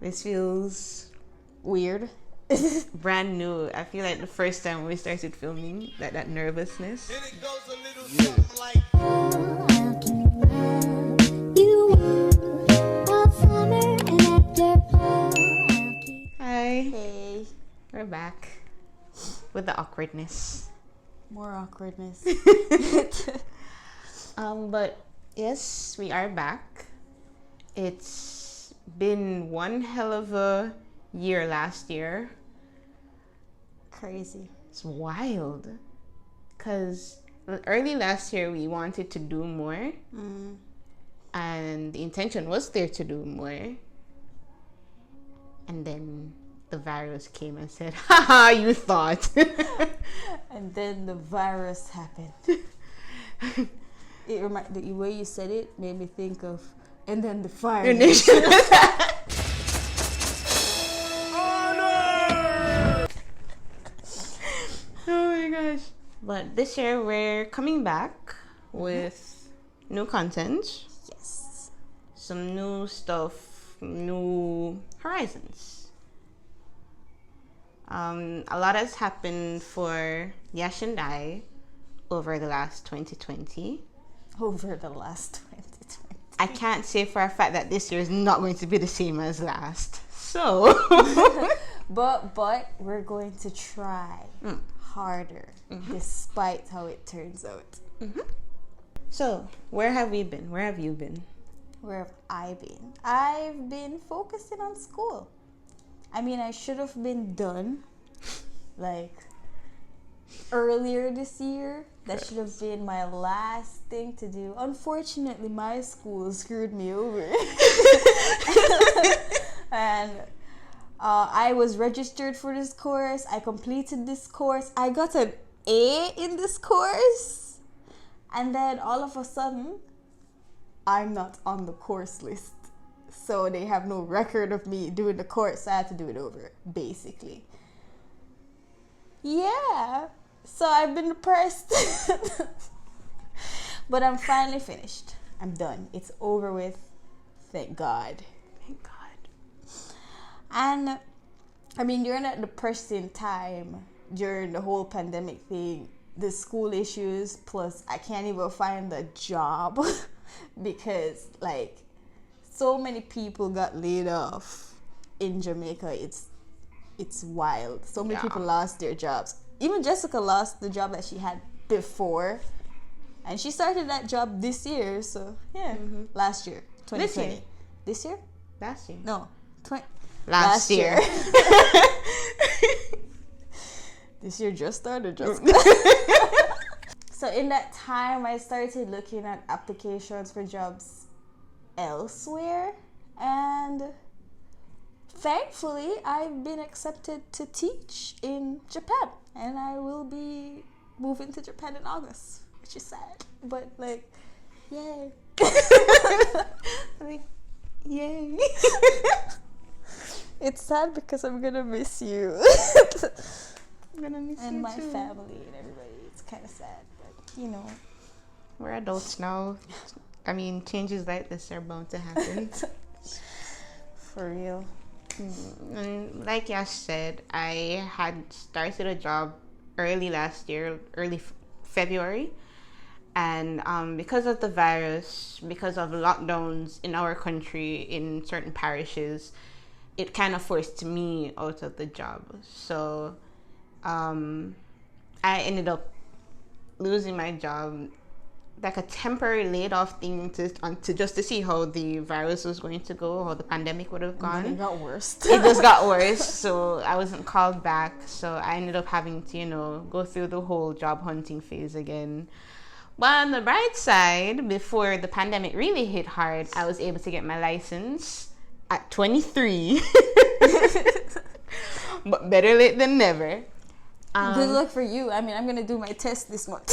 This feels Weird. brand new. I feel like the first time we started filming, that nervousness. And it goes a little something like. Hi, Hey. we're back with the awkwardness. More awkwardness. But yes, we are back. It's been one hell of a year last year. Crazy. It's wild. Because early last year we wanted to do more. And the intention was there to do more. And then the virus came and said, haha, you thought. And then the virus happened. The way you said it made me think of, and then the fire. Oh my gosh. But this year we're coming back with new content, Yes. some new stuff, new horizons. A lot has happened for Yash and I over the last 2020. Over the last 2020. I can't say for a fact that this year is not going to be the same as last. So, But we're going to try harder despite how it turns out. so where have we been? Where have you been? Where have I been? I've been focusing on school. I mean, I should have been done like earlier this year. That should have been my last thing to do. Unfortunately, my school screwed me over. And I was registered for this course. I completed this course. I got an A in this course. And then all of a sudden, I'm not on the course list. So they have no record of me doing the course. So I had to do it over, basically. Yeah. So I've been depressed. But I'm finally finished. I'm done. It's over with. Thank God. Thank God. And I mean, during that depressing time, during the whole pandemic thing, the school issues, plus I can't even find a job because like so many people got laid off in Jamaica. It's wild. So many people lost their jobs. Even Jessica lost the job that she had before. And she started that job this year. So, yeah. Last year. 2020. This year? Last year. No. Last year. This year just started. So, in that time, I started looking at applications for jobs elsewhere. And thankfully, I've been accepted to teach in Japan. And I will be moving to Japan in August, which is sad. But, like, yay. Like, yay. It's sad because I'm going to miss you. I'm gonna miss And you my too. family and everybody. It's kind of sad. But, you know. We're adults now. I mean, changes like this are bound to happen. For real. And like Yash said, I had started a job early last year, early February. And because of the virus, because of lockdowns in our country, in certain parishes, it kind of forced me out of the job. So I ended up losing my job, like a temporary laid off thing to just to see how the virus was going to go, how the pandemic would have gone. It got worse. It just got worse, so I wasn't called back. So I ended up having to, go through the whole job hunting phase again. But on the bright side, before the pandemic really hit hard, I was able to get my license at 23. But better late than never. Good luck for you. I mean, I'm going to do my test this month.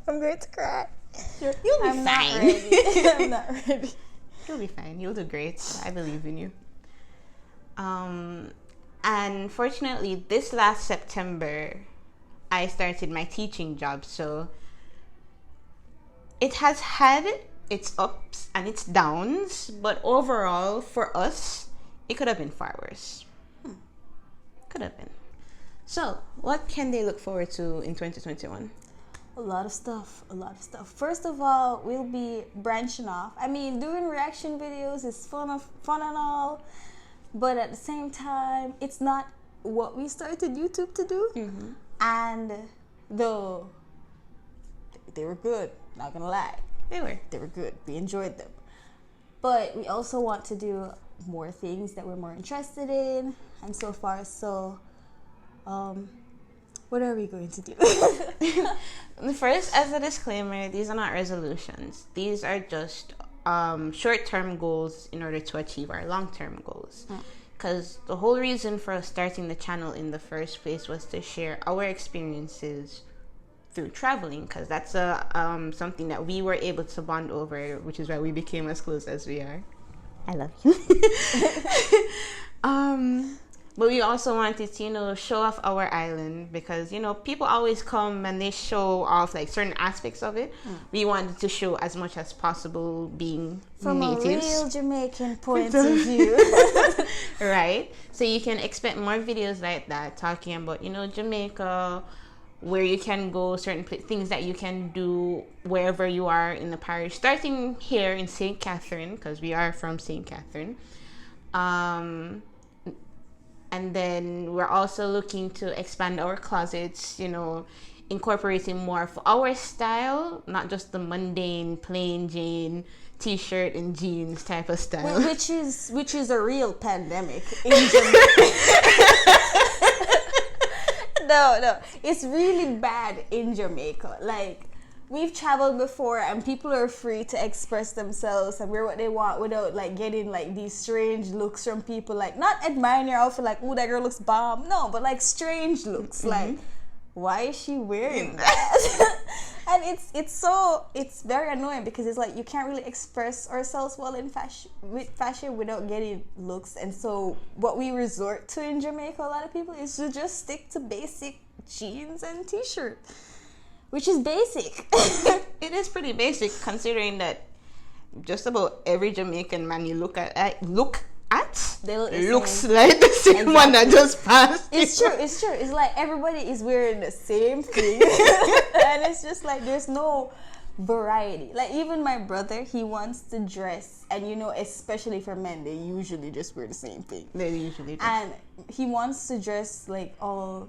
I'm going to cry. You'll be I'm fine. not ready. I'm not ready. You'll be fine. You'll do great. I believe in you. And fortunately, this last September, I started my teaching job. So it has had its ups and its downs, but overall, for us, it could have been far worse. Could have been. So, what can they look forward to in 2021? A lot of stuff. First of all, we'll be branching off. I mean, doing reaction videos is fun and all, but at the same time, it's not what we started YouTube to do. Mm-hmm. And though they were good, not gonna lie, They were. they were good. We enjoyed them, but we also want to do more things that we're more interested in, and so far, so what are we going to do? First, as a disclaimer, these are not resolutions. These are just short-term goals in order to achieve our long-term goals. Because the whole reason for us starting the channel in the first place was to share our experiences through traveling, because that's something that we were able to bond over, which is why we became as close as we are. I love you. But we also wanted to, show off our island, because, people always come and they show off like certain aspects of it. We wanted to show as much as possible being From natives. a real Jamaican point of view. Right? So you can expect more videos like that talking about, Jamaica, where you can go, certain things that you can do wherever you are in the parish. Starting here in St. Catherine, because we are from St. Catherine. And then we're also looking to expand our closets, incorporating more of our style, not just the mundane, plain Jane t-shirt and jeans type of style. which is a real pandemic in Jamaica. No, it's really bad in Jamaica. Like, we've traveled before and people are free to express themselves and wear what they want without like getting like these strange looks from people, like not admiring your outfit like, oh, that girl looks bomb. No, but like strange looks. Like, why is she wearing that? And it's very annoying, because it's like you can't really express ourselves well in fashion without getting looks. And so what we resort to in Jamaica, a lot of people, is to just stick to basic jeans and t-shirt, which is basic. It is pretty basic, considering that just about every Jamaican man you look at They look the looks same. like the same one that just passed. It's true. It's like everybody is wearing the same thing. And it's just like there's no variety. Like, even my brother, he wants to dress, and especially for men, they usually just wear the same thing. They usually do. And he wants to dress like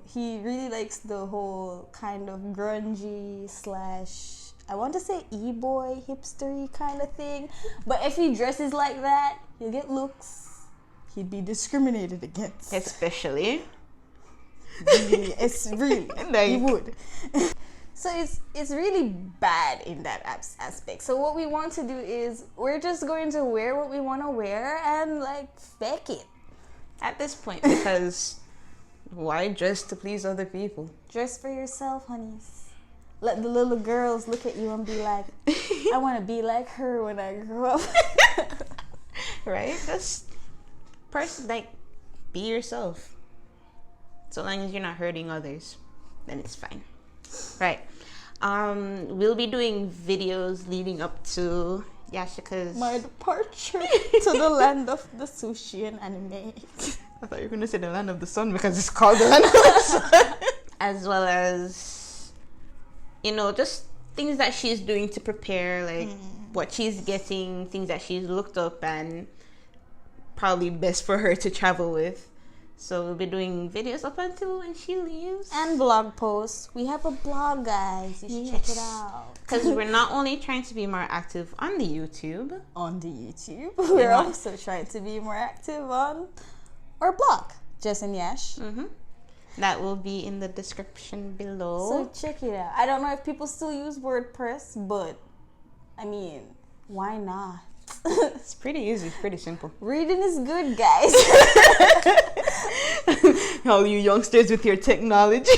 he really likes the whole kind of grungy / I want to say e-boy, hipstery kind of thing. But if he dresses like that, he'll get looks. He'd be discriminated against. Especially. It's really, he would. So it's really bad in that aspect. So what we want to do is we're just going to wear what we want to wear and like fake it. At this point, because why dress to please other people? Dress for yourself, honeys. Let the little girls look at you and be like, I want to be like her when I grow up. Right? Just be yourself. So long as you're not hurting others, then it's fine. Right. We'll be doing videos leading up to Yashika's... My departure to the land of the sushi and anime. I thought you were going to say the land of the sun, because it's called the land of the sun. As well as, just things that she's doing to prepare, like what she's getting, things that she's looked up and probably best for her to travel with. So we'll be doing videos up until when she leaves. And blog posts. We have a blog, guys. You should check it out. Because we're not only trying to be more active on the YouTube. We're also trying to be more active on our blog, Jess and Yash. That will be in the description below. So check it out. I don't know if people still use WordPress, but I mean, why not? It's pretty easy, it's pretty simple. Reading is good, guys. All you youngsters with your technology.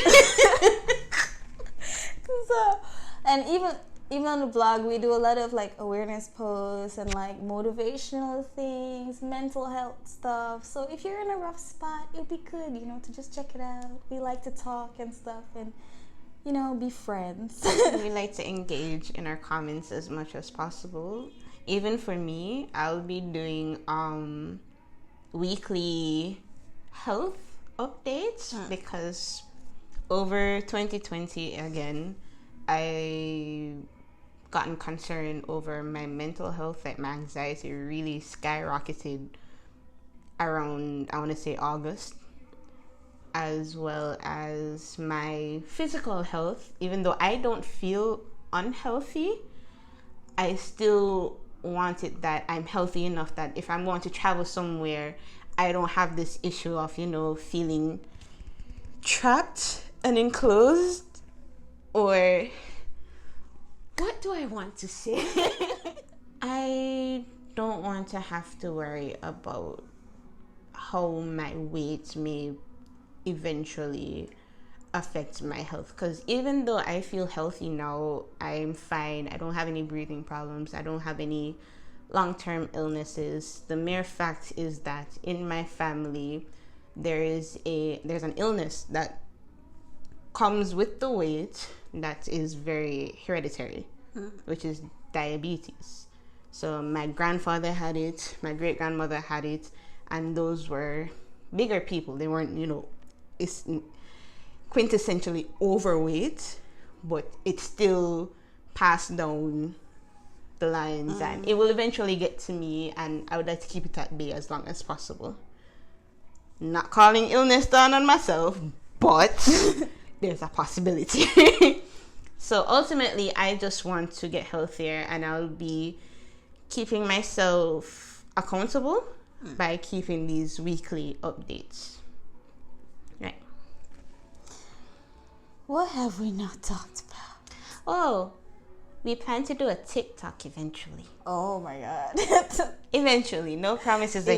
So, and even on the blog, we do a lot of like awareness posts and like motivational things, mental health stuff. So if you're in a rough spot, it'll be good, to just check it out. We like to talk and stuff and, be friends. We like to engage in our comments as much as possible. even for me, I'll be doing weekly health updates because over 2020 again, I gotten concerned over my mental health. Like my anxiety really skyrocketed around, I want to say, August, as well as my physical health. Even though I don't feel unhealthy, I still want it that I'm healthy enough that if I'm going to travel somewhere, I don't have this issue of, feeling trapped and enclosed, or what do I want to say? I don't want to have to worry about how my weight may eventually affect my health, because even though I feel healthy now, I'm fine. I don't have any breathing problems. I don't have any long-term illnesses. The mere fact is that in my family there's an illness that comes with the weight that is very hereditary, which is diabetes. So my grandfather had it, my great grandmother had it, and those were bigger people. They weren't, it's quintessentially overweight, but it still passed down the lines, and it will eventually get to me, and I would like to keep it at bay as long as possible. Not calling illness down on myself, but there's a possibility. So ultimately, I just want to get healthier, and I'll be keeping myself accountable by keeping these weekly updates. Right. What have we not talked about? Oh, we plan to do a TikTok eventually. Oh my god. Eventually, no promises.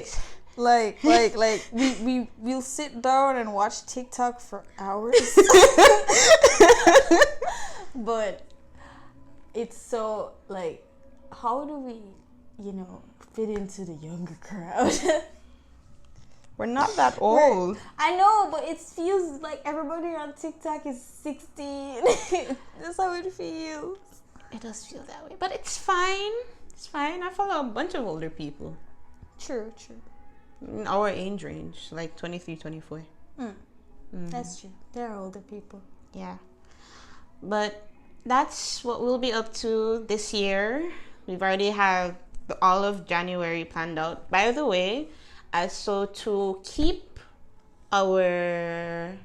Like we'll sit down and watch TikTok for hours. But it's so like, how do we, fit into the younger crowd? We're not that old. I know, but it feels like everybody on TikTok is 16. That's how it feels. It does feel that way, but it's fine. It's fine. I follow a bunch of older people. True. In our age range, like 23, 24. That's true. They're older people. Yeah. But that's what we'll be up to this year. We've already have all of January planned out. By the way, so to keep our...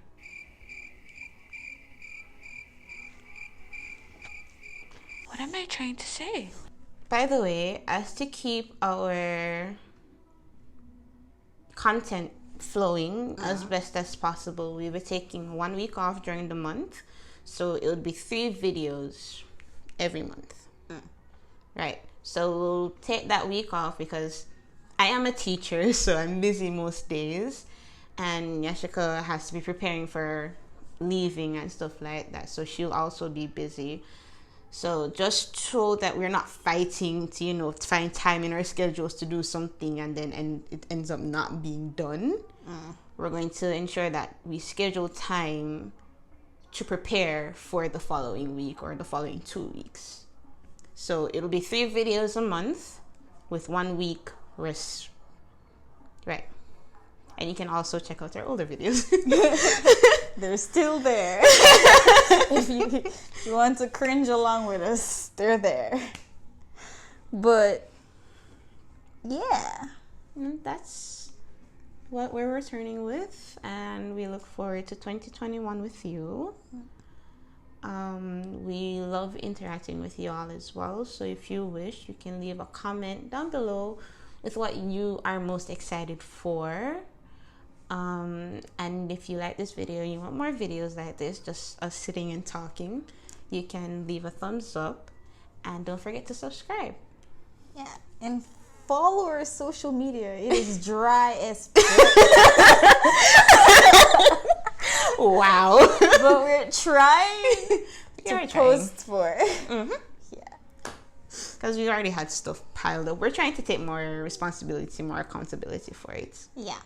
What am I trying to say? By the way, as to keep our content flowing as best as possible, we were taking 1 week off during the month. So it would be 3 videos every month. Right. So we'll take that week off because I am a teacher, so I'm busy most days. And Yashika has to be preparing for leaving and stuff like that. So she'll also be busy. So just so that we're not fighting to, find time in our schedules to do something and it ends up not being done. We're going to ensure that we schedule time to prepare for the following week or the following 2 weeks. So it'll be 3 videos a month with 1 week rest. Right. And you can also check out our older videos. They're still there. If you want to cringe along with us, they're there. But yeah, that's what we're returning with, and we look forward to 2021 with you. We love interacting with you all as well, so if you wish, you can leave a comment down below with what you are most excited for. And if you like this video, you want more videos like this, just us sitting and talking, you can leave a thumbs up, and don't forget to subscribe. Yeah, and follow our social media. It is dry as Wow. But we're trying to post more. Yeah, because we already had stuff piled up. We're trying to take more responsibility, more accountability for it. Yeah.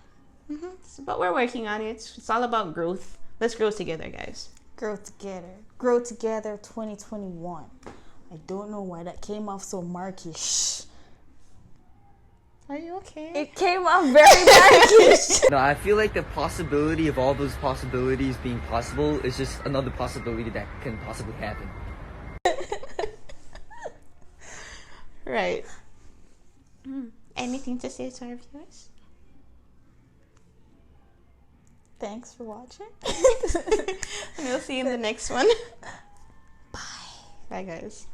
But we're working on it. It's all about growth. Let's grow together, guys. Grow together. Grow together 2021. I don't know why that came off so markish. Are you okay? It came out very darkish. No, I feel like the possibility of all those possibilities being possible is just another possibility that can possibly happen. Right. Anything to say to our viewers? Thanks for watching. And we'll see you in the next one. Bye. Bye, guys.